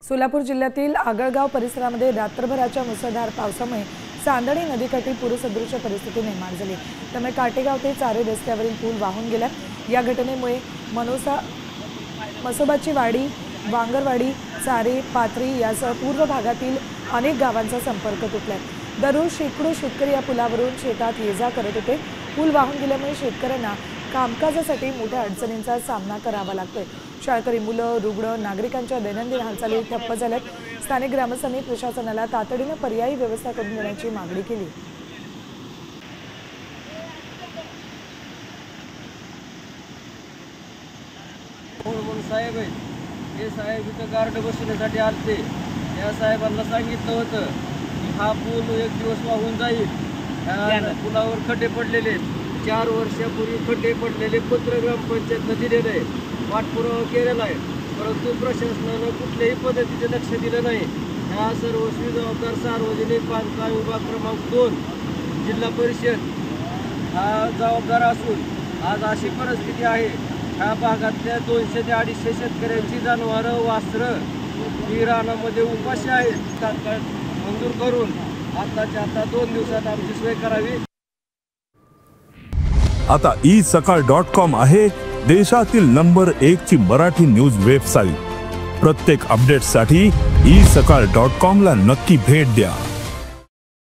सोलापूर जिल्ह्यातील आगळगाव परिसरामध्ये रात्रभराच्या मुसळधार पावसामुळे चांदणी नदीकाठी पूरसदृश परिस्थिती निर्माण झाली। त्यामुळे काटेगाव ते चारे रस्त्यावरील पूल वाहून गेला। या घटनेमुळे मसोबाची वाडी, वांगरवाडी, चारे, पात्री यासह पूर्व भागातील अनेक गावांचा संपर्क तुटला। दररोज शेकडो शेतकरी या पुलावरून शेतात ये-जा करत होते। पूल वाहून गेल्यामुळे शेतकऱ्यांना कामकाजासाठी मोठ्या अडचणींचा सामना करावा लागतोय। शाळकरी मुलं, रुग्ण, नागरिकांच्या दैनंदिन हालचाली ठप्प झाल्यात। स्थानिक ग्रामस्थांनी प्रशासनाला तातडीने पर्यायी व्यवस्था करून देण्याची मागणी केली। साहेब हे साहेब इथं गार्ड बसवण्यासाठी आलते। या साहेबांना सांगितलं होतं की हा पूल एक दिवस वाहून जाईल। या पुलावर खड्डे पडलेले 4 वर्षापूर्वी खड्डे पडलेले पत्र ग्रामपंचायतनं दिलेलं आहे, पाठपुरावा केलेला आहे, परंतु प्रशासनानं कुठल्याही पद्धतीचे लक्ष दिलं नाही। ह्या सर्वस्वी जबाबदार सार्वजनिक बांधकाम विभाग क्रमांक 2 जिल्हा परिषद हा जबाबदार असून आज अशी परिस्थिती आहे। ह्या भागातल्या 200 ते 250 शेतकऱ्यांची जनावरं, वासरं ही रानामध्ये उपाशी आहेत। तात्काळ मंजूर करून आताच्या आता 2 दिवसात आमची सोय करावी। आता isakal.com आहे देशातील नंबर 1 ची मराठी न्यूज वेबसाईट। प्रत्येक अपडेटसाठी isakal.com ला नक्की भेट द्या।